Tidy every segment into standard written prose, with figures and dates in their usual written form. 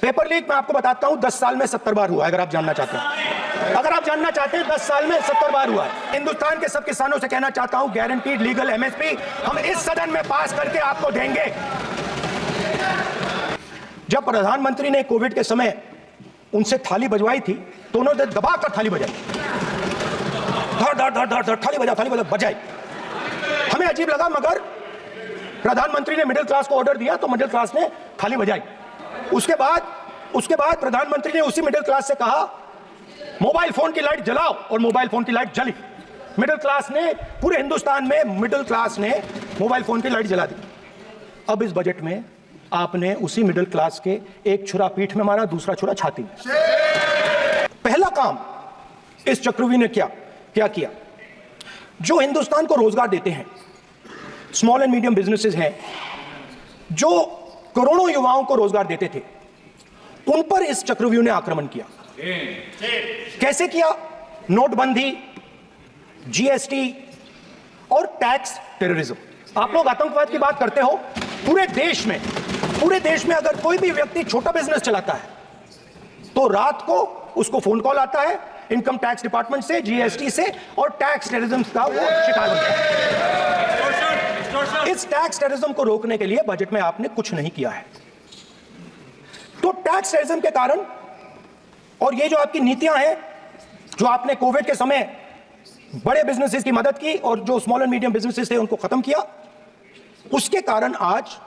Paper leak मैं आपको बताता हूं 10 साल में 70 बार हुआ है। अगर आप जानना चाहते हैं, 10 साल में 70 बार हुआ है। हिंदुस्तान के सब किसानों से कहना चाहता हूं, गारंटीड लीगल एमएसपी हम इस सदन में पास करके आपको देंगे। जब प्रधानमंत्री ने कोविड के समय उनसे थाली बजवाई थी तो उन्होंने दबाकर थाली बजाई, धड़ धड़ धड़ धड़ धड़ थाली बजा बजाई। हमें अजीब लगा, मगर प्रधानमंत्री ने मिडिल क्लास को ऑर्डर दिया तो मिडिल क्लास ने थाली बजाई। उसके बाद प्रधानमंत्री ने उसी मिडिल क्लास से कहा मोबाइल फोन की लाइट जलाओ, और मोबाइल फोन की लाइट जली। मिडिल क्लास ने, पूरे हिंदुस्तान में मिडिल क्लास ने मोबाइल फोन की लाइट जला दी। अब इस बजट में आपने उसी मिडिल क्लास के एक छुरा पीठ में मारा, दूसरा छुरा छाती में। पहला काम इस चक्रव्यूह ने क्या किया? जो हिंदुस्तान को रोजगार देते हैं, स्मॉल एंड मीडियम बिजनेसेस हैं, जो करोड़ों युवाओं को रोजगार देते थे, उन पर इस चक्रव्यूह ने आक्रमण किया। कैसे किया? नोटबंदी, जीएसटी और टैक्स टेररिज्म। आप लोग आतंकवाद की बात करते हो। पूरे देश में अगर कोई भी व्यक्ति छोटा बिजनेस चलाता है तो रात को उसको फोन कॉल आता है इनकम टैक्स डिपार्टमेंट से, जीएसटी से, और टैक्स टेररिज्म का वो शिकार होता है। इस टैक्स टेररिज्म को रोकने के लिए बजट में आपने कुछ नहीं किया है। तो टैक्स टेररिज्म के कारण, और ये जो आपकी नीतियां हैं, जो आपने कोविड के समय बड़े बिजनेसेस की मदद की और जो स्मॉल एंड मीडियम बिजनेसेस थे उनको खत्म किया, उसके कारण आज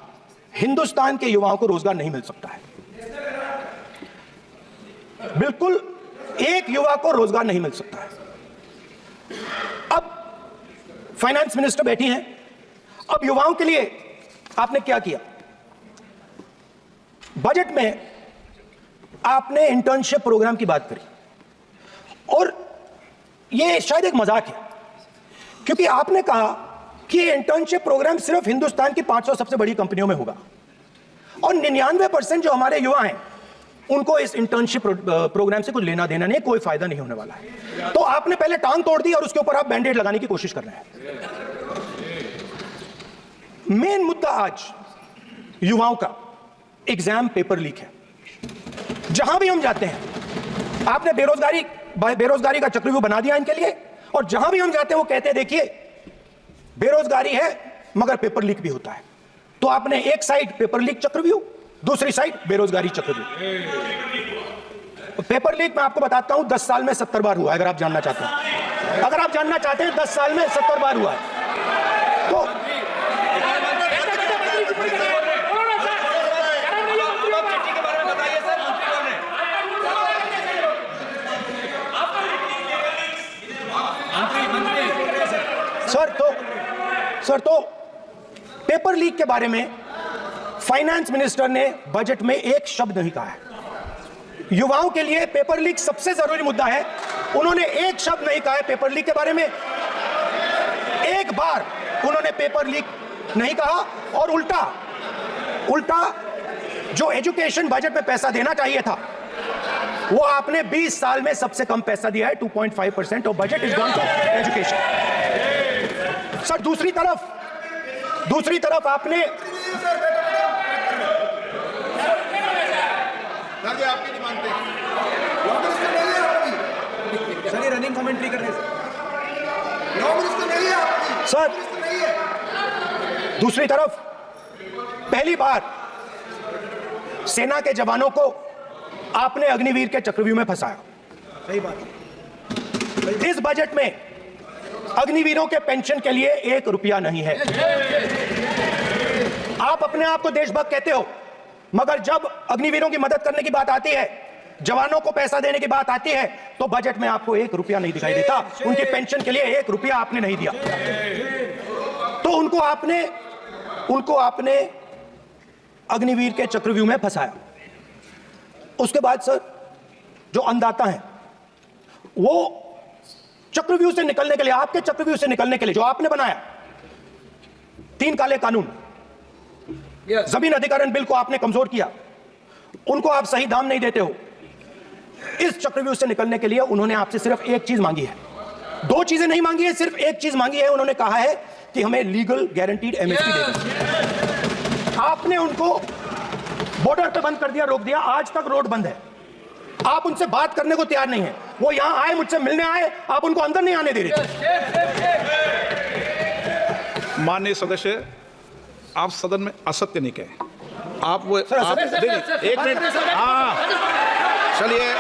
हिंदुस्तान के युवाओं को रोजगार नहीं मिल सकता है। बिल्कुल एक युवा को रोजगार नहीं मिल सकता है। अब फाइनेंस मिनिस्टर बैठी हैं, अब युवाओं के लिए आपने क्या किया? बजट में आपने इंटर्नशिप प्रोग्राम की बात करी, और यह शायद एक मजाक है, क्योंकि आपने कहा कि इंटर्नशिप प्रोग्राम सिर्फ हिंदुस्तान की 500 सबसे बड़ी कंपनियों में होगा, और 99% जो हमारे युवा हैं उनको इस इंटर्नशिप प्रोग्राम से कुछ लेना देना नहीं, कोई फायदा नहीं होने वाला है। तो आपने पहले टांग तोड़ दी और उसके ऊपर आप बैंडेड लगाने की कोशिश कर रहे हैं। मेन मुद्दा आज युवाओं का एग्जाम पेपर लीक है। जहां भी हम जाते हैं, आपने बेरोजगारी का चक्रव्यूह बना दिया इनके लिए, और जहां भी हम जाते हैं वो कहते हैं देखिए बेरोजगारी है मगर पेपर लीक भी होता है। तो आपने एक साइड पेपर लीक चक्रव्यूह, दूसरी साइड बेरोजगारी चक्रव्यूह। पेपर लीक मैं आपको बताता हूं 10 साल में 70 बार हुआ है। अगर आप जानना चाहते हैं 10 साल में 70 बार हुआ है। तो सर, तो पेपर लीक के बारे में फाइनेंस मिनिस्टर ने बजट में एक शब्द नहीं कहा है। युवाओं के लिए पेपर लीक सबसे जरूरी मुद्दा है, उन्होंने एक शब्द नहीं कहा है पेपर लीक के बारे में। एक बार उन्होंने पेपर लीक नहीं कहा, और उल्टा जो एजुकेशन बजट में पैसा देना चाहिए था वो आपने 20 साल में सबसे कम पैसा दिया है। 2.5% of budget is gone to education. Sir, दूसरी तरफ आपने आपकी डिमांड पे सर, ये रनिंग कमेंट्री कर रहे हैं सर। दूसरी तरफ पहली बार सेना के जवानों को आपने अग्निवीर के चक्रव्यूह में फंसाया। सही बात। इस बजट में अग्निवीरों के पेंशन के लिए 1 रुपया नहीं है। आप अपने आप को देशभक्त कहते हो, मगर जब अग्निवीरों की मदद करने की बात आती है, जवानों को पैसा देने की बात आती है, तो बजट में आपको 1 रुपया नहीं दिखाई देता। उनकी पेंशन के लिए 1 रुपया आपने नहीं दिया। तो उनको आपने अग्निवीर के चक्रव्यूह में फंसाया। उसके बाद सर, जो अन्नदाता हैं वो चक्रव्यूह से निकलने के लिए, आपके चक्रव्यूह से निकलने के लिए जो आपने बनाया 3 काले कानून, जमीन अधिग्रहण बिल को आपने कमजोर किया, उनको आप सही दाम नहीं देते हो। इस चक्रव्यूह से निकलने के लिए उन्होंने आपसे सिर्फ एक चीज मांगी है, 2 चीजें नहीं मांगी है, सिर्फ एक चीज मांगी है। उन्होंने कहा है कि हमें लीगल गारंटीड एमएसपी दे दें। आपने उनको बॉर्डर पे बंद कर दिया, रोक दिया, आज तक रोड बंद है। आप उनसे बात करने को तैयार नहीं है। वो यहां आए, मुझसे मिलने आए, आप उनको अंदर नहीं आने दे रहे। माननीय सदस्य, आप सदन में असत्य नहीं कहे। आप वो आप एक मिनट, हाँ चलिए,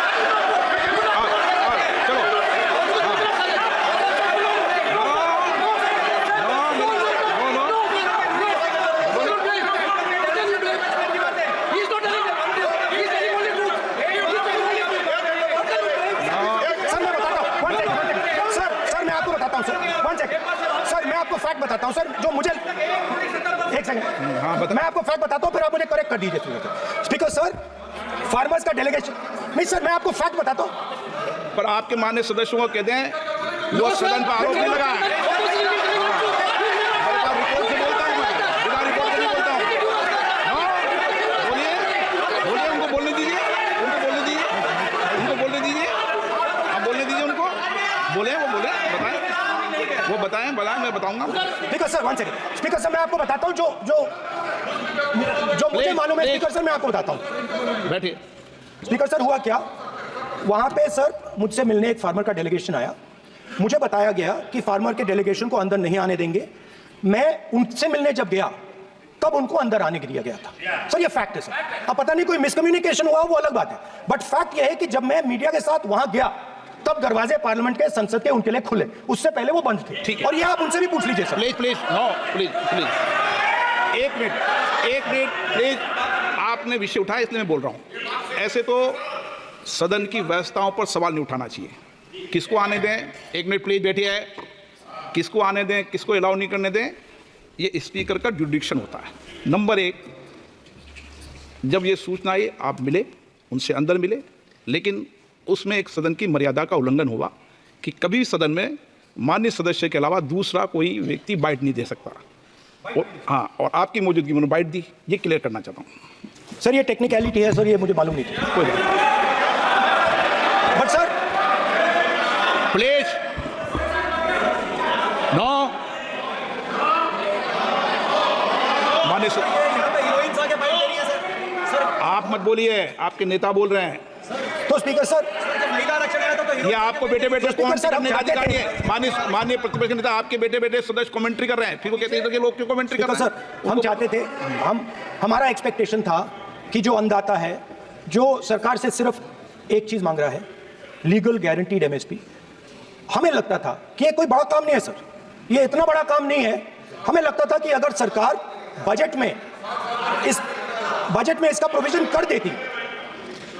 चलो, सर मैं आपको फैक्ट बताता हूं सर, जो मुझे एक सेकंड, मैं आपको फैक्ट बताता हूं, फिर आप मुझे करेक्ट कर दीजिए। स्पीकर सर, फार्मर्स का डेलीगेशन, नहीं सर मैं आपको फैक्ट बताता हूं। पर आपके माननीय सदस्यों को कह दें, वो सदन पर आरोप नहीं लगा। बोलिए, उनको बोलने दीजिए, आप बोलने दीजिए उनको, बोले, वो बोले, बताएं, मैं बताऊंगा। Speaker sir one second, speaker sir मैं आपको बताता हूं जो मुझे मालूम है। स्पीकर सर मैं आपको बताता हूं, बैठिए। स्पीकर सर हुआ क्या, वहां पे सर मुझसे मिलने एक फार्मर का डेलीगेशन आया। मुझे बताया गया कि फार्मर के डेलीगेशन को अंदर नहीं आने देंगे। मैं उनसे मिलने जब गया तब उनको अंदर आने के दिया गया था। सर ये फैक्ट है सर। अब पता नहीं कोई मिसकम्युनिकेशन हुआ, वो अलग बात है, बट फैक्ट ये है कि जब मैं मीडिया के साथ वहां गया तब दरवाजे पार्लियामेंट के, संसद के उनके लिए खुले, उससे पहले वो बंद थे। ठीक है, और ये आप उनसे भी पूछ लीजिए सर। प्लीज, एक मिनट प्लीज, आपने विषय उठाया इसलिए मैं बोल रहा हूं। ऐसे तो सदन की व्यवस्थाओं पर सवाल नहीं उठाना चाहिए। किसको आने दें, एक मिनट प्लीज बैठिए, किसको आने दें, किसको अलाउ नहीं करने दें, ये स्पीकर का जुडिक्शन होता है। नंबर एक, जब ये सूचना आई आप मिले, उनसे अंदर मिले, लेकिन उसमें एक सदन की मर्यादा का उल्लंघन हुआ कि कभी भी सदन में माननीय सदस्य के अलावा दूसरा कोई व्यक्ति बाइट नहीं दे सकता। हाँ, और आपकी मौजूदगी में बाइट दी, ये क्लियर करना चाहता हूँ। सर ये टेक्निकलिटी है सर, ये मुझे मालूम नहीं थी, कोई बात। बट सर प्लीज नो, माननीय आप मत बोलिए, आपके नेता बोल रहे हैं। तो स्पीकर सर, ये आपको बेटे कमेंट्री करने का अधिकार है। माननीय प्रतिपक्ष नेता, आपके बेटे सदस्य कमेंट्री कर रहे हैं, फिर वो कहते हैं कि लोग क्यों कमेंट्री कर रहे हैं। सर हम चाहते थे, हमारा एक्सपेक्टेशन था कि जो अन्नदाता है, जो सरकार से सिर्फ एक चीज मांग रहा है, लीगल गारंटीड एमएसपी। हमें लगता था कि ये कोई बड़ा काम नहीं है सर, ये इतना बड़ा काम नहीं है। हमें लगता था कि अगर सरकार बजट में इसका प्रोविजन कर देती,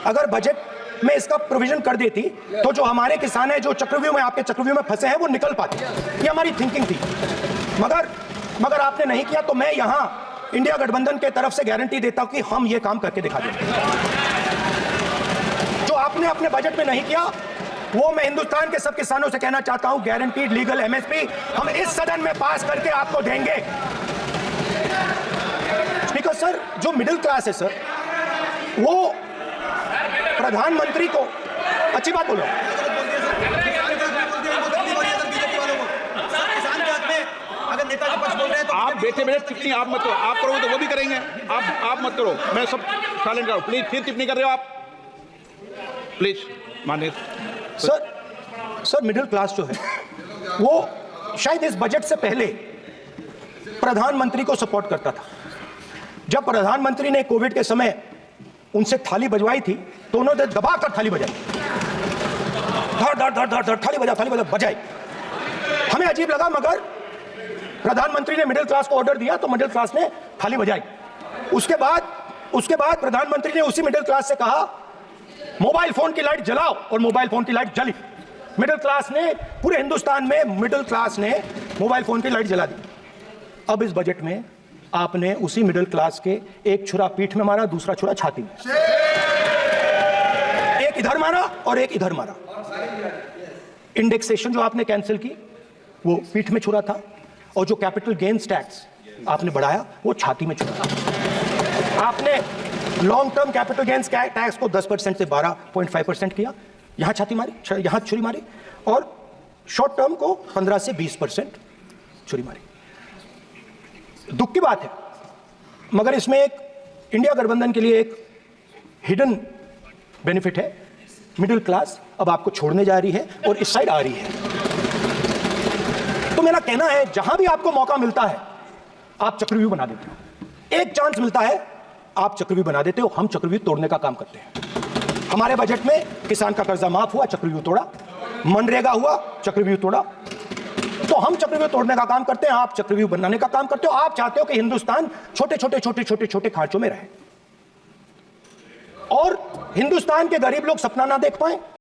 अगर बजट में इसका प्रोविजन कर देती, तो जो हमारे किसान हैं, जो चक्रव्यूह में, आपके चक्रव्यूह में फंसे हैं, वो निकल पाते। ये हमारी थिंकिंग थी, मगर आपने नहीं किया। तो मैं यहां इंडिया गठबंधन के तरफ से गारंटी देता हूं कि हम ये काम करके दिखा देंगे। जो आपने अपने बजट में नहीं किया, वो मैं हिंदुस्तान के सब किसानों से कहना चाहता हूं, गारंटीड लीगल एमएसपी हम इस सदन में पास करके आपको देंगे। स्पीकर सर, जो मिडिल क्लास है सर, वो प्रधानमंत्री को, अच्छी बात बोलो, आप बैठे टिप्पणी आप मत करो, आप करोगे तो वो भी करेंगे, आप मत करो, मैं सब साइलेंट करो प्लीज। फिर टिप्पणी कर रहे हो आप, प्लीज। माननीय सर मिडिल क्लास जो है, वो शायद इस बजट से पहले प्रधानमंत्री को सपोर्ट करता था। जब प्रधानमंत्री ने कोविड के समय उनसे थाली बजवाई थी, तो उन्होंने दबाकर थाली बजाई, धड़ थाली बजा बजाई। हमें अजीब लगा, मगर प्रधानमंत्री ने मिडिल क्लास को ऑर्डर दिया, तो मिडिल क्लास ने थाली बजाई। उसके बाद प्रधानमंत्री ने उसी मिडिल क्लास से कहा, मोबाइल फोन की लाइट जलाओ, और मोबाइल फोन की लाइट जली। मिडिल क्लास ने, पूरे हिंदुस्तान में मिडिल क्लास ने मोबाइल फोन की लाइट जला दी। अब इस बजट में आपने उसी मिडिल क्लास के एक छुरा पीठ में मारा, दूसरा छुरा छाती में, एक इधर मारा और एक इधर मारा। इंडेक्सेशन जो आपने कैंसिल की, वो पीठ में छुरा था, और जो कैपिटल गेन्स टैक्स आपने बढ़ाया, वो छाती में छुरा था। आपने long term capital gains tax को 10% से 12.5% किया, यहां छाती मारी, यहां छुरी मारी, और शॉर्ट टर्म को 15 से 20% छुरी मारी। दुख की बात है, मगर इसमें एक इंडिया गठबंधन के लिए एक हिडन बेनिफिट है, मिडिल क्लास अब आपको छोड़ने जा रही है और इस साइड आ रही है। तो मेरा कहना है, जहां भी आपको मौका मिलता है आप चक्रव्यूह बना देते हो। एक चांस मिलता है आप चक्रव्यूह बना देते हो। हम चक्रव्यूह तोड़ने का काम करते हैं। हमारे बजट में किसान का कर्जा माफ हुआ, चक्रव्यूह तोड़ा। मनरेगा हुआ, चक्रव्यूह तोड़ा। तो हम चक्रव्यूह तोड़ने का काम करते हैं, आप चक्रव्यूह बनाने का काम करते हो। आप चाहते हो कि हिंदुस्तान छोटे छोटे खांचों में रहे और हिंदुस्तान के गरीब लोग सपना ना देख पाए।